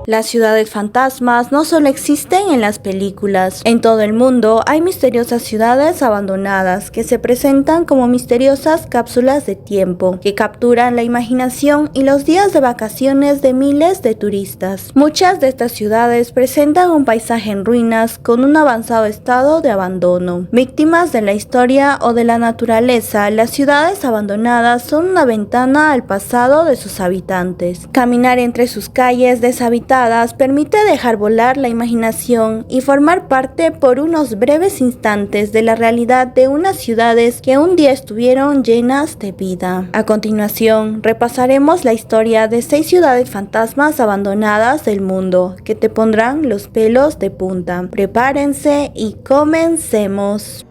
Las ciudades fantasmas no solo existen en las películas. En todo el mundo hay misteriosas ciudades abandonadas que se presentan como misteriosas cápsulas de tiempo que capturan la imaginación y los días de vacaciones de miles de turistas. Muchas de estas ciudades presentan un paisaje en ruinas con un avanzado estado de abandono. Víctimas de la historia o de la naturaleza, las ciudades abandonadas son una ventana al pasado de sus habitantes. Caminar entre sus calles deshabitadas permite dejar volar la imaginación y formar parte por unos breves instantes de la realidad de unas ciudades que un día estuvieron llenas de vida. A continuación, repasaremos la historia de 6 ciudades fantasmas abandonadas del mundo que te pondrán los pelos de punta. Prepárense y comencemos.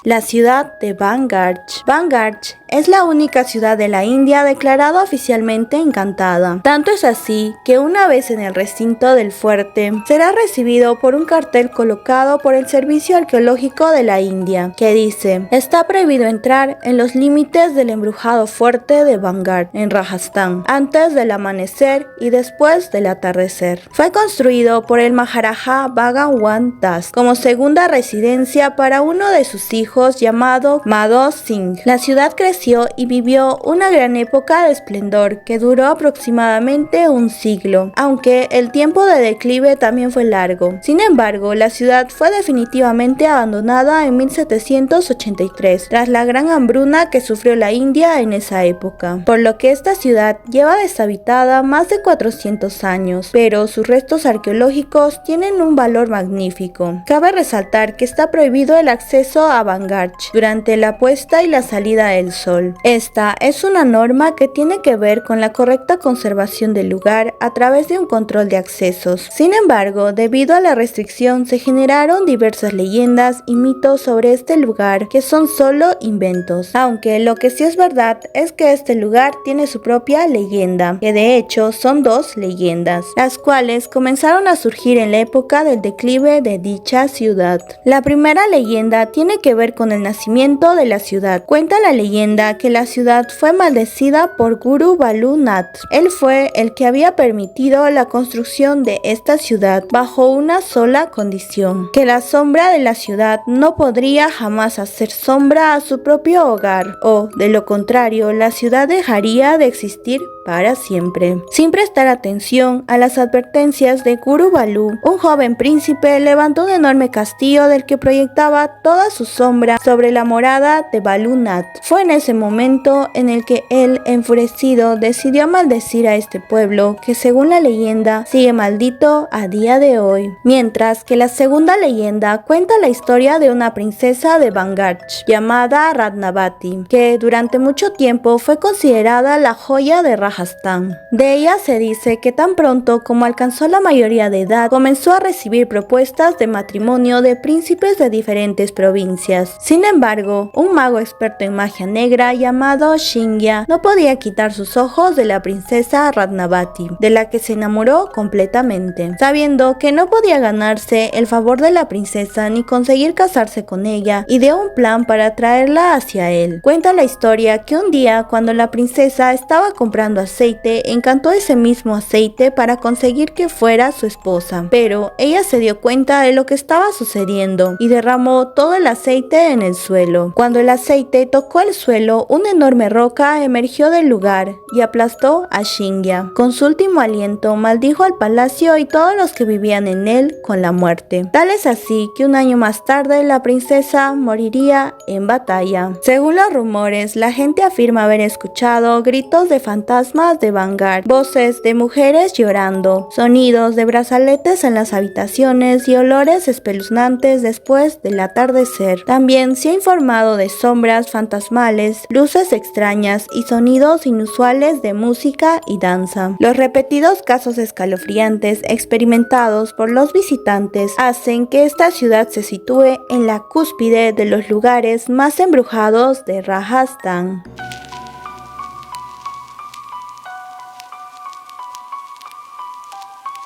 La ciudad de Vangarh. Vangarh es la única ciudad de la India declarada oficialmente encantada. Tanto es así que una vez en el recinto del fuerte, será recibido por un cartel colocado por el Servicio Arqueológico de la India, que dice: está prohibido entrar en los límites del embrujado fuerte de Vangarh, en Rajasthan, antes del amanecer y después del atardecer. Fue construido por el Maharaja Bhagwan Das como segunda residencia para uno de sus hijos llamado Madho Singh. La ciudad creció y vivió una gran época de esplendor que duró aproximadamente un siglo, aunque el tiempo de declive también fue largo. Sin embargo, la ciudad fue definitivamente abandonada en 1783, tras la gran hambruna que sufrió la India en esa época, por lo que esta ciudad lleva deshabitada más de 400 años, pero sus restos arqueológicos tienen un valor magnífico. Cabe resaltar que está prohibido el acceso a Vangarh durante la puesta y la salida del sol. Esta es una norma que tiene que ver con la correcta conservación del lugar a través de un control de accesos. Sin embargo, debido a la restricción se generaron diversas leyendas y mitos sobre este lugar que son solo inventos, aunque lo que sí es verdad es que este lugar tiene su propia leyenda, que de hecho son 2 leyendas, las cuales comenzaron a surgir en la época del declive de dicha ciudad. La primera leyenda tiene que ver con el nacimiento de la ciudad. Cuenta la leyenda que la ciudad fue maldecida por Guru Balu Nath. Él fue el que había permitido la construcción de esta ciudad bajo una sola condición: que la sombra de la ciudad no podría jamás hacer sombra a su propio hogar, o de lo contrario la ciudad dejaría de existir para siempre. Sin prestar atención a las advertencias de Guru Balu, un joven príncipe levantó un enorme castillo del que proyectaba toda su sombra sobre la morada de Balu Nath. Fue en ese momento en el que él, enfurecido, decidió maldecir a este pueblo que, según la leyenda, sigue maldito a día de hoy. Mientras que la segunda leyenda cuenta la historia de una princesa de Vangarh llamada Ratnavati, que durante mucho tiempo fue considerada la joya de Rajasthan. De ella se dice que tan pronto como alcanzó la mayoría de edad, comenzó a recibir propuestas de matrimonio de príncipes de diferentes provincias. Sin embargo, un mago experto en magia negra llamado Shingya no podía quitar sus ojos de la princesa Ratnavati, de la que se enamoró completamente. Sabiendo que no podía ganarse el favor de la princesa ni conseguir casarse con ella, ideó un plan para traerla hacia él. Cuenta la historia que un día, cuando la princesa estaba comprando aceite, encantó ese mismo aceite para conseguir que fuera su esposa, pero ella se dio cuenta de lo que estaba sucediendo y derramó todo el aceite en el suelo. Cuando el aceite tocó el suelo, una enorme roca emergió del lugar y aplastó a Shingya. Con su último aliento maldijo al palacio y todos los que vivían en él con la muerte. Tal es así que un año más tarde la princesa moriría en batalla. Según los rumores, la gente afirma haber escuchado gritos de fantasmas de Vangarh, voces de mujeres llorando, sonidos de brazaletes en las habitaciones y olores espeluznantes después del atardecer. También se ha informado de sombras fantasmales, luces extrañas y sonidos inusuales de música y danza. Los repetidos casos escalofriantes experimentados por los visitantes hacen que esta ciudad se sitúe en la cúspide de los lugares más embrujados de Rajasthan.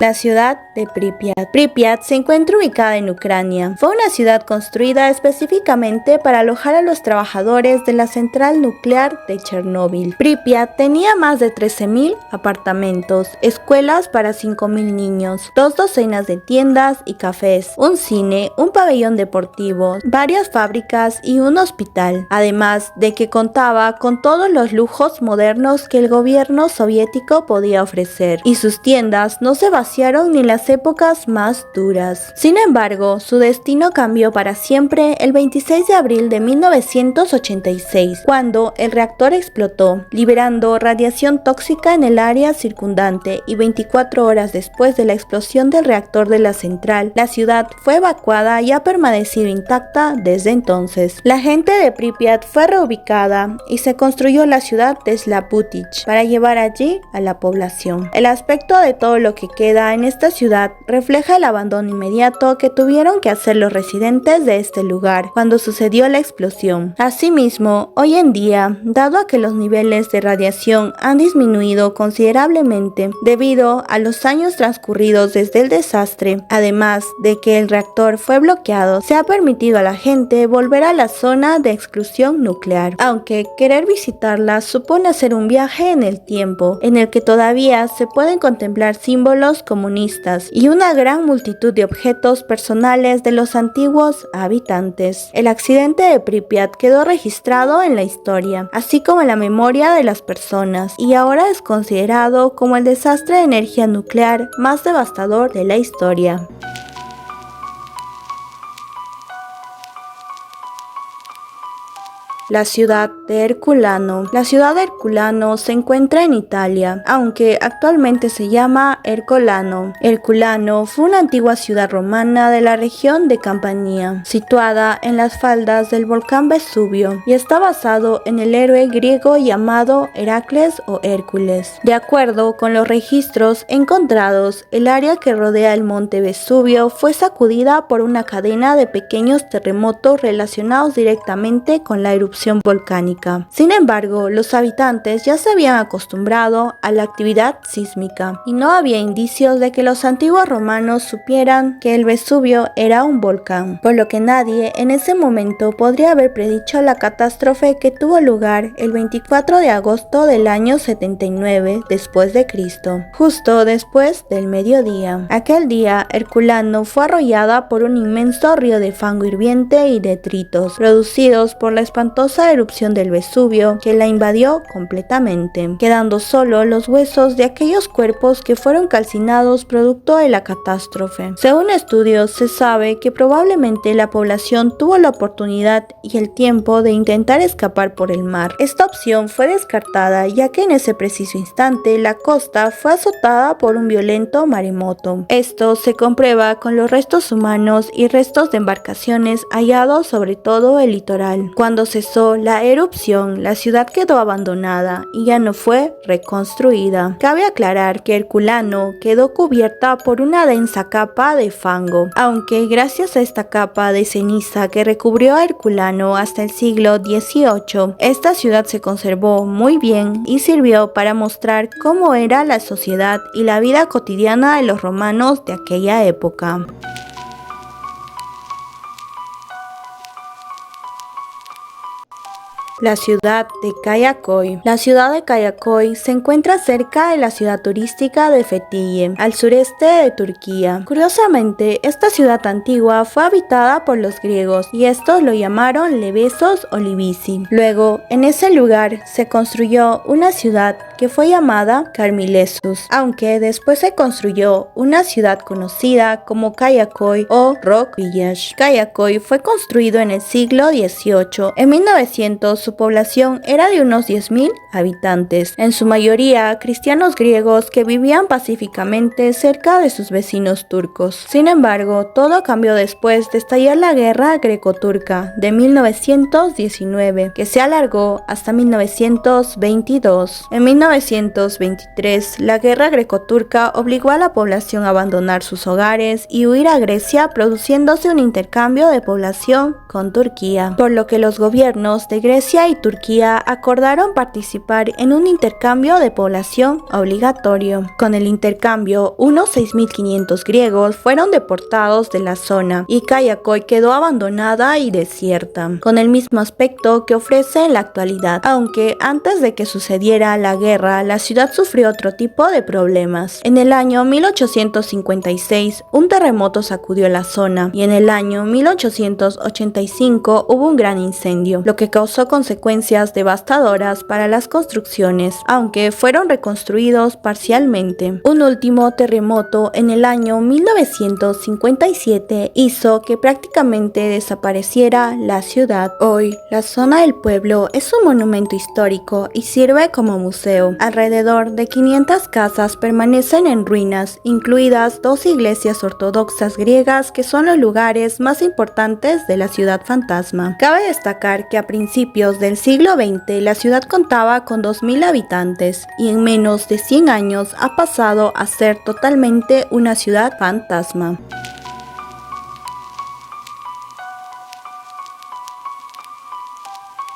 La ciudad de Pripyat. Pripyat se encuentra ubicada en Ucrania. Fue una ciudad construida específicamente para alojar a los trabajadores de la central nuclear de Chernóbil. Pripyat tenía más de 13.000 apartamentos, escuelas para 5.000 niños, 2 docenas de tiendas y cafés, un cine, un pabellón deportivo, varias fábricas y un hospital, además de que contaba con todos los lujos modernos que el gobierno soviético podía ofrecer, y sus tiendas no se vaciaron ni en las épocas más duras. Sin embargo, su destino cambió para siempre el 26 de abril de 1986, cuando el reactor explotó, liberando radiación tóxica en el área circundante, y 24 horas después de la explosión del reactor de la central, la ciudad fue evacuada y ha permanecido intacta desde entonces. La gente de Pripyat fue reubicada y se construyó la ciudad de Slaputich para llevar allí a la población. El aspecto de todo lo que queda en esta ciudad refleja el abandono inmediato que tuvieron que hacer los residentes de este lugar cuando sucedió la explosión. Asimismo, hoy en día, dado a que los niveles de radiación han disminuido considerablemente debido a los años transcurridos desde el desastre, además de que el reactor fue bloqueado, se ha permitido a la gente volver a la zona de exclusión nuclear, aunque querer visitarla supone hacer un viaje en el tiempo, en el que todavía se pueden contemplar símbolos comunistas y una gran multitud de objetos personales de los antiguos habitantes. El accidente de Pripyat quedó registrado en la historia, así como en la memoria de las personas, y ahora es considerado como el desastre de energía nuclear más devastador de la historia. La ciudad de Herculano. La ciudad de Herculano se encuentra en Italia, aunque actualmente se llama Ercolano. Herculano fue una antigua ciudad romana de la región de Campania, situada en las faldas del volcán Vesubio, y está basado en el héroe griego llamado Heracles o Hércules. De acuerdo con los registros encontrados, el área que rodea el monte Vesubio fue sacudida por una cadena de pequeños terremotos relacionados directamente con la erupción volcánica. Sin embargo, los habitantes ya se habían acostumbrado a la actividad sísmica y no había indicios de que los antiguos romanos supieran que el Vesubio era un volcán, por lo que nadie en ese momento podría haber predicho la catástrofe que tuvo lugar el 24 de agosto del año 79 después de Cristo, justo después del mediodía. Aquel día, Herculano fue arrollada por un inmenso río de fango hirviente y detritos, producidos por la espantosa erupción del Vesubio, que la invadió completamente, quedando solo los huesos de aquellos cuerpos que fueron calcinados producto de la catástrofe. Según estudios, se sabe que probablemente la población tuvo la oportunidad y el tiempo de intentar escapar por el mar. Esta opción fue descartada, ya que en ese preciso instante la costa fue azotada por un violento maremoto. Esto se comprueba con los restos humanos y restos de embarcaciones hallados sobre todo el litoral. Cuando cesó la erupción, la ciudad quedó abandonada y ya no fue reconstruida. Cabe aclarar que Herculano quedó cubierta por una densa capa de fango, aunque gracias a esta capa de ceniza que recubrió a Herculano hasta el siglo XVIII, esta ciudad se conservó muy bien y sirvió para mostrar cómo era la sociedad y la vida cotidiana de los romanos de aquella época. La ciudad de Kayaköy. La ciudad de Kayaköy se encuentra cerca de la ciudad turística de Fethiye, al sureste de Turquía. Curiosamente, esta ciudad antigua fue habitada por los griegos y estos lo llamaron Lebesos o Libisi. Luego, en ese lugar se construyó una ciudad que fue llamada Carmilesus, aunque después se construyó una ciudad conocida como Kayaköy o Rock Village. Kayaköy fue construido en el siglo XVIII. En 1900 su población era de unos 10.000 habitantes, en su mayoría cristianos griegos que vivían pacíficamente cerca de sus vecinos turcos. Sin embargo, todo cambió después de estallar la guerra greco-turca de 1919, que se alargó hasta 1922. En 1923, la guerra greco-turca obligó a la población a abandonar sus hogares y huir a Grecia, produciéndose un intercambio de población con Turquía, por lo que los gobiernos de Grecia Grecia y Turquía acordaron participar en un intercambio de población obligatorio. Con el intercambio, unos 6.500 griegos fueron deportados de la zona y Kayakói quedó abandonada y desierta, con el mismo aspecto que ofrece en la actualidad, aunque antes de que sucediera la guerra, la ciudad sufrió otro tipo de problemas. En el año 1856, un terremoto sacudió la zona y en el año 1885 hubo un gran incendio, lo que causó consecuencias devastadoras para las construcciones, aunque fueron reconstruidos parcialmente. Un último terremoto en el año 1957 hizo que prácticamente desapareciera la ciudad. Hoy, la zona del pueblo es un monumento histórico y sirve como museo. Alrededor de 500 casas permanecen en ruinas, incluidas 2 iglesias ortodoxas griegas que son los lugares más importantes de la ciudad fantasma. Cabe destacar que a principios del siglo XX la ciudad contaba con 2.000 habitantes y en menos de 100 años ha pasado a ser totalmente una ciudad fantasma.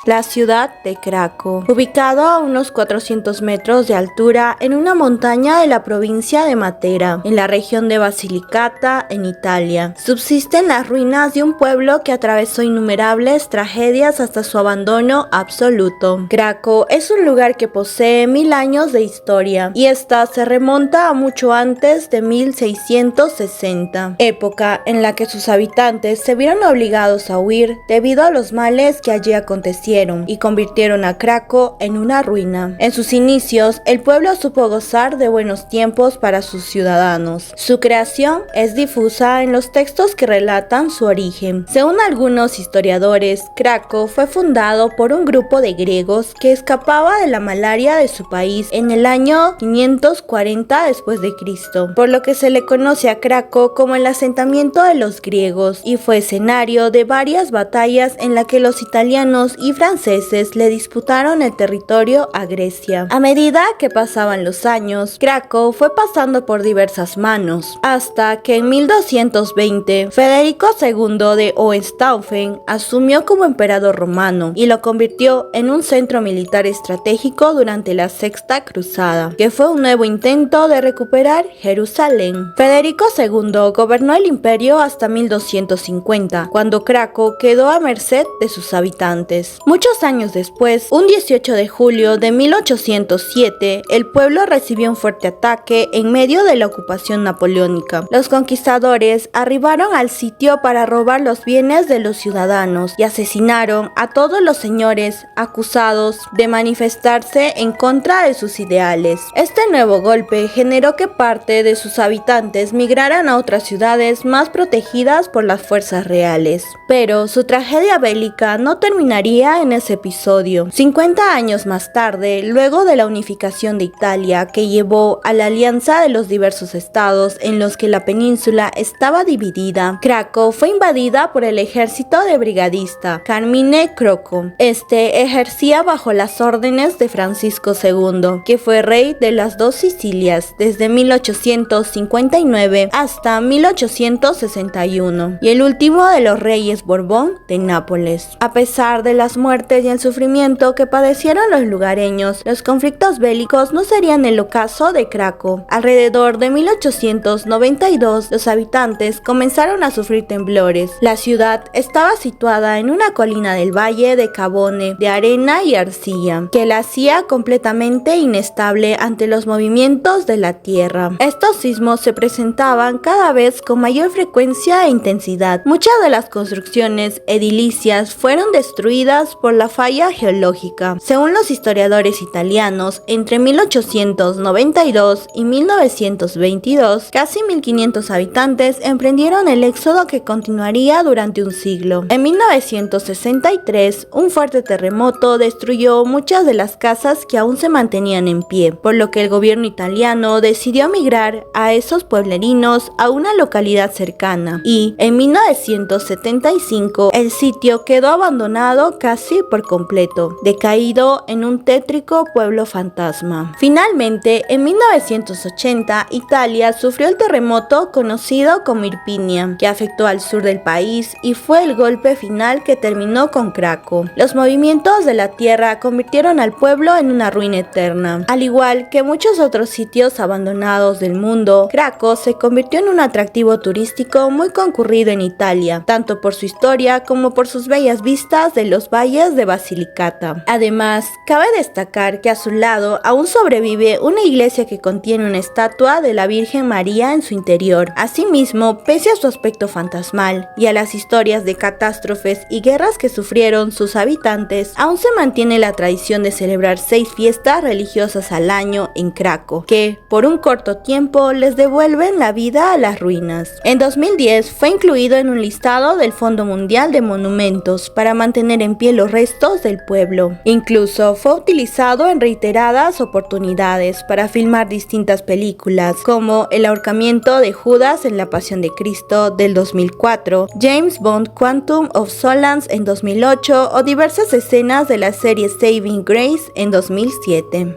La ciudad de Craco, ubicado a unos 400 metros de altura en una montaña de la provincia de Matera, en la región de Basilicata, en Italia. Subsisten las ruinas de un pueblo que atravesó innumerables tragedias hasta su abandono absoluto. Craco es un lugar que posee 1000 años de historia y esta se remonta a mucho antes de 1660, época en la que sus habitantes se vieron obligados a huir debido a los males que allí acontecieron y convirtieron a Craco en una ruina. En sus inicios, el pueblo supo gozar de buenos tiempos para sus ciudadanos. Su creación es difusa en los textos que relatan su origen. Según algunos historiadores, Craco fue fundado por un grupo de griegos que escapaba de la malaria de su país en el año 540 después de Cristo, por lo que se le conoce a Craco como el asentamiento de los griegos y fue escenario de varias batallas en las que los italianos y franceses le disputaron el territorio a Grecia. A medida que pasaban los años, Craco fue pasando por diversas manos, hasta que en 1220 Federico II de Hohenstaufen asumió como emperador romano y lo convirtió en un centro militar estratégico durante la Sexta Cruzada, que fue un nuevo intento de recuperar Jerusalén. Federico II gobernó el imperio hasta 1250, cuando Craco quedó a merced de sus habitantes. Muchos años después, un 18 de julio de 1807, el pueblo recibió un fuerte ataque en medio de la ocupación napoleónica. Los conquistadores arribaron al sitio para robar los bienes de los ciudadanos y asesinaron a todos los señores acusados de manifestarse en contra de sus ideales. Este nuevo golpe generó que parte de sus habitantes migraran a otras ciudades más protegidas por las fuerzas reales. Pero su tragedia bélica no terminaría en ese episodio. 50 años más tarde, luego de la unificación de Italia que llevó a la alianza de los diversos estados en los que la península estaba dividida, Craco fue invadida por el ejército de brigadista Carmine Croco. Este ejercía bajo las órdenes de Francisco II, que fue rey de las 2 Sicilias desde 1859 hasta 1861 y el último de los reyes Borbón de Nápoles. A pesar de las muertes y el sufrimiento que padecieron los lugareños, los conflictos bélicos no serían el ocaso de Craco. Alrededor de 1892, los habitantes comenzaron a sufrir temblores. La ciudad estaba situada en una colina del valle de Cabone, de arena y arcilla, que la hacía completamente inestable ante los movimientos de la tierra. Estos sismos se presentaban cada vez con mayor frecuencia e intensidad. Muchas de las construcciones edilicias fueron destruidas por la falla geológica. Según los historiadores italianos, entre 1892 y 1922, casi 1.500 habitantes emprendieron el éxodo que continuaría durante un siglo. En 1963, un fuerte terremoto destruyó muchas de las casas que aún se mantenían en pie, por lo que el gobierno italiano decidió migrar a esos pueblerinos a una localidad cercana y, en 1975, el sitio quedó abandonado casi Jersey por completo, decaído en un tétrico pueblo fantasma. Finalmente, en 1980, Italia sufrió el terremoto conocido como Irpinia, que afectó al sur del país y fue el golpe final que terminó con Craco. Los movimientos de la tierra convirtieron al pueblo en una ruina eterna. Al igual que muchos otros sitios abandonados del mundo, Craco se convirtió en un atractivo turístico muy concurrido en Italia, tanto por su historia como por sus bellas vistas de los valles de Basilicata. Además, cabe destacar que a su lado aún sobrevive una iglesia que contiene una estatua de la Virgen María en su interior. Asimismo, pese a su aspecto fantasmal y a las historias de catástrofes y guerras que sufrieron sus habitantes, aún se mantiene la tradición de celebrar 6 fiestas religiosas al año en Craco, que por un corto tiempo les devuelven la vida a las ruinas. En 2010 fue incluido en un listado del Fondo Mundial de Monumentos para mantener en pie los restos del pueblo. Incluso fue utilizado en reiteradas oportunidades para filmar distintas películas, como El ahorcamiento de Judas en La Pasión de Cristo del 2004, James Bond Quantum of Solace en 2008 o diversas escenas de la serie Saving Grace en 2007.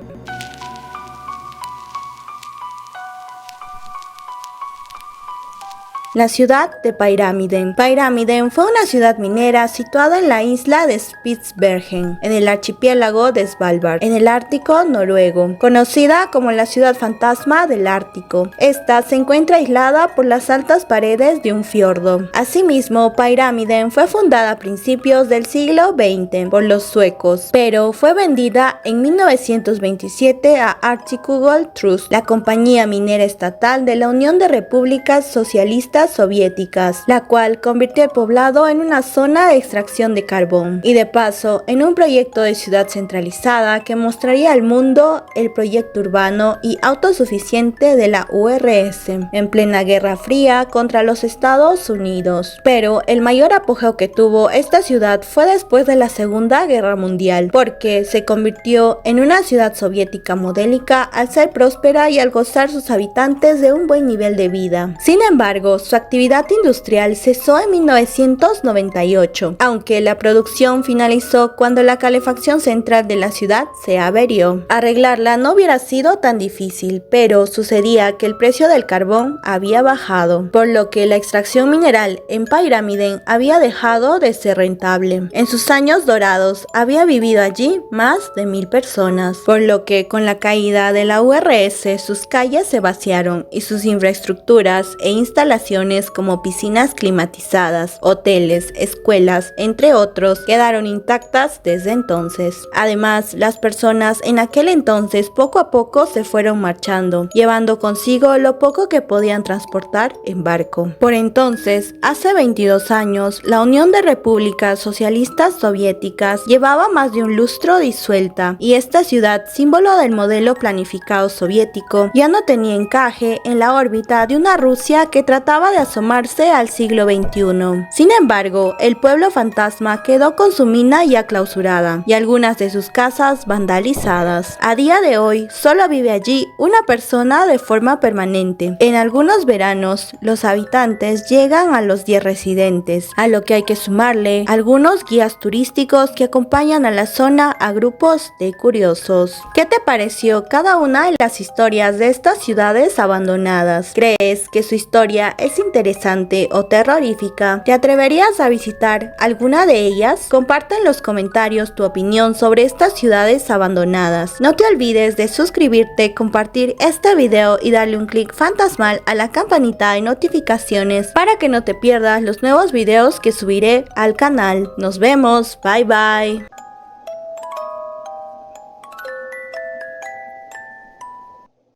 La ciudad de Pyramiden. Pyramiden fue una ciudad minera situada en la isla de Spitsbergen, en el archipiélago de Svalbard, en el Ártico noruego, conocida como la ciudad fantasma del Ártico. Esta se encuentra aislada por las altas paredes de un fiordo. Asimismo, Pyramiden fue fundada a principios del siglo XX por los suecos, pero fue vendida en 1927 a Arktikugol Trust, la compañía minera estatal de la Unión de Repúblicas Socialistas Soviéticas, la cual convirtió el poblado en una zona de extracción de carbón y de paso en un proyecto de ciudad centralizada que mostraría al mundo el proyecto urbano y autosuficiente de la URSS en plena Guerra Fría contra los Estados Unidos. Pero el mayor apogeo que tuvo esta ciudad fue después de la Segunda Guerra Mundial, porque se convirtió en una ciudad soviética modélica al ser próspera y al gozar sus habitantes de un buen nivel de vida. Sin embargo, su actividad industrial cesó en 1998, aunque la producción finalizó cuando la calefacción central de la ciudad se averió. Arreglarla no hubiera sido tan difícil, pero sucedía que el precio del carbón había bajado, por lo que la extracción mineral en Pyramiden había dejado de ser rentable. En sus años dorados había vivido allí más de 1000 personas, por lo que con la caída de la URSS sus calles se vaciaron y sus infraestructuras e instalaciones como piscinas climatizadas, hoteles, escuelas, entre otros, quedaron intactas desde entonces. Además, las personas en aquel entonces poco a poco se fueron marchando, llevando consigo lo poco que podían transportar en barco. Por entonces, hace 22 años, la Unión de Repúblicas Socialistas Soviéticas llevaba más de un lustro disuelta, y esta ciudad, símbolo del modelo planificado soviético, ya no tenía encaje en la órbita de una Rusia que trataba de asomarse al siglo XXI. Sin embargo, el pueblo fantasma quedó con su mina ya clausurada y algunas de sus casas vandalizadas. A día de hoy, solo vive allí una persona de forma permanente. En algunos veranos, los habitantes llegan a los 10 residentes, a lo que hay que sumarle algunos guías turísticos que acompañan a la zona a grupos de curiosos. ¿Qué te pareció cada una de las historias de estas ciudades abandonadas? ¿Crees que su historia es interesante o terrorífica? ¿Te atreverías a visitar alguna de ellas? Comparte en los comentarios tu opinión sobre estas ciudades abandonadas. No te olvides de suscribirte, compartir este video y darle un clic fantasmal a la campanita de notificaciones para que no te pierdas los nuevos videos que subiré al canal. Nos vemos, bye bye.